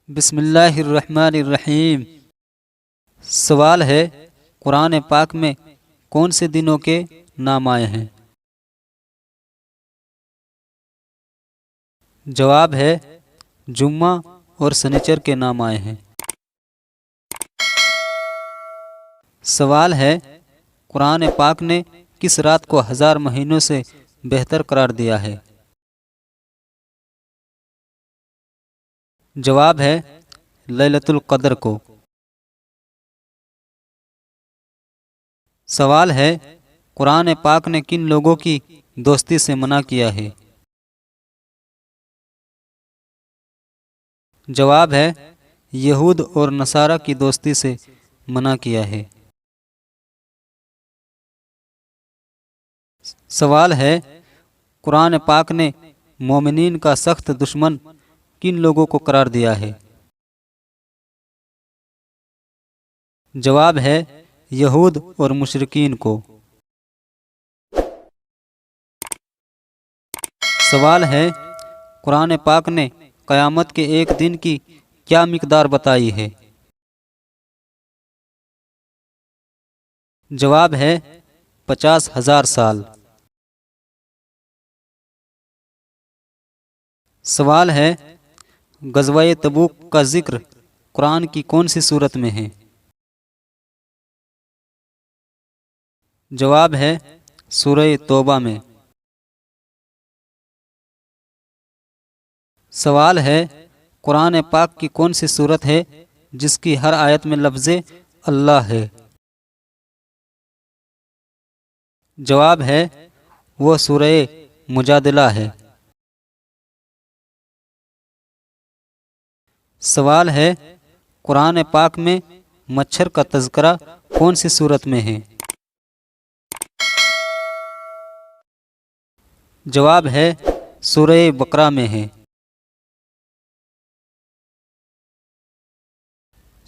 بسم اللہ الرحمن الرحیم۔ سوال ہے، قرآن پاک میں کون سے دنوں کے نام آئے ہیں؟ جواب ہے، جمعہ اور سنیچر کے نام آئے ہیں۔ سوال ہے، قرآن پاک نے کس رات کو 1000 مہینوں سے بہتر قرار دیا ہے؟ جواب ہے، لیلۃ القدر کو۔ سوال ہے، قرآن پاک نے کن لوگوں کی دوستی سے منع کیا ہے؟ جواب ہے، یہود اور نصارہ کی دوستی سے منع کیا ہے۔ سوال ہے، قرآن پاک نے مومنین کا سخت دشمن کن لوگوں کو قرار دیا ہے؟ جواب ہے، یہود اور مشرکین کو۔ سوال ہے، قرآن پاک نے قیامت کے ایک دن کی کیا مقدار بتائی ہے؟ جواب ہے، 50,000 سال۔ سوال ہے، غزوہ تبوک کا ذکر قرآن کی کون سی صورت میں ہے؟ جواب ہے، سورہ توبہ میں۔ سوال ہے، قرآن پاک کی کون سی صورت ہے جس کی ہر آیت میں لفظ اللہ ہے؟ جواب ہے، وہ سورہ مجادلہ ہے۔ سوال ہے، قرآن پاک میں مچھر کا تذکرہ کون سی صورت میں ہے؟ جواب ہے، سورہ بقرہ میں ہے۔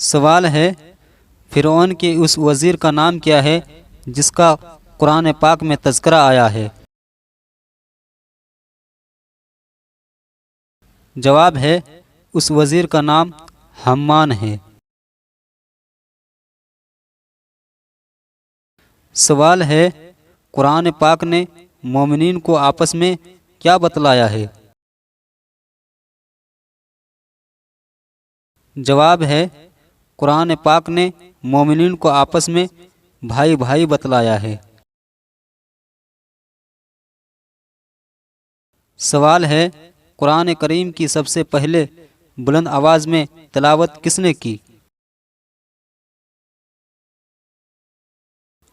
سوال ہے، فرعون کے اس وزیر کا نام کیا ہے جس کا قرآن پاک میں تذکرہ آیا ہے؟ جواب ہے، اس وزیر کا نام حمان ہے۔ سوال ہے، قرآن پاک نے مومنین کو آپس میں کیا بتلایا ہے؟ جواب ہے، قرآن پاک نے مومنین کو آپس میں بھائی بھائی بتلایا ہے۔ سوال ہے، قرآن کریم کی سب سے پہلے بلند آواز میں تلاوت کس نے کی؟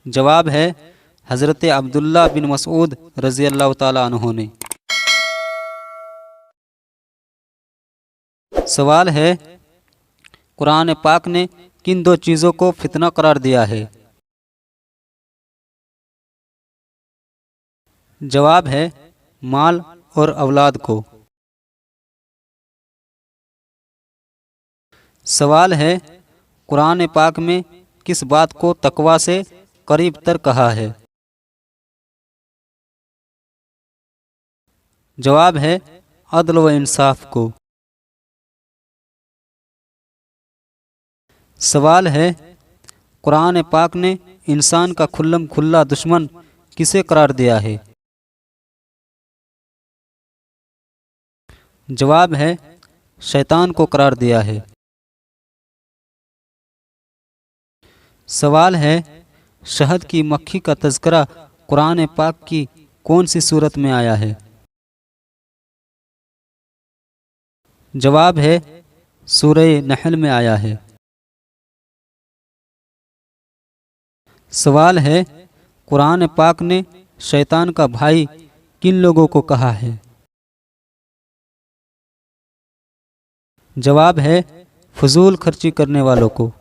جواب ہے، حضرت عبداللہ بن مسعود رضی اللہ تعالی عنہ نے۔ سوال ہے، قرآن پاک نے کن دو چیزوں کو فتنہ قرار دیا ہے؟ جواب ہے، مال اور اولاد کو۔ سوال ہے، قرآن پاک میں کس بات کو تقویٰ سے قریب تر کہا ہے؟ جواب ہے، عدل و انصاف کو۔ سوال ہے، قرآن پاک نے انسان کا کھلم کھلا دشمن کسے قرار دیا ہے؟ جواب ہے، شیطان کو قرار دیا ہے۔ سوال ہے، شہد کی مکھی کا تذکرہ قرآن پاک کی کون سی صورت میں آیا ہے؟ جواب ہے، سورہ نحل میں آیا ہے۔ سوال ہے، قرآن پاک نے شیطان کا بھائی کن لوگوں کو کہا ہے؟ جواب ہے، فضول خرچی کرنے والوں کو۔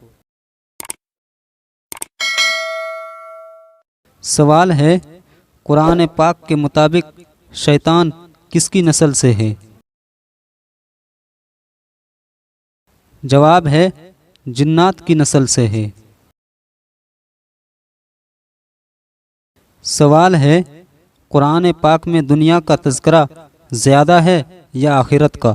سوال ہے، قرآن پاک کے مطابق شیطان کس کی نسل سے ہے؟ جواب ہے، جنات کی نسل سے ہے۔ سوال ہے، قرآن پاک میں دنیا کا تذکرہ زیادہ ہے یا آخرت کا؟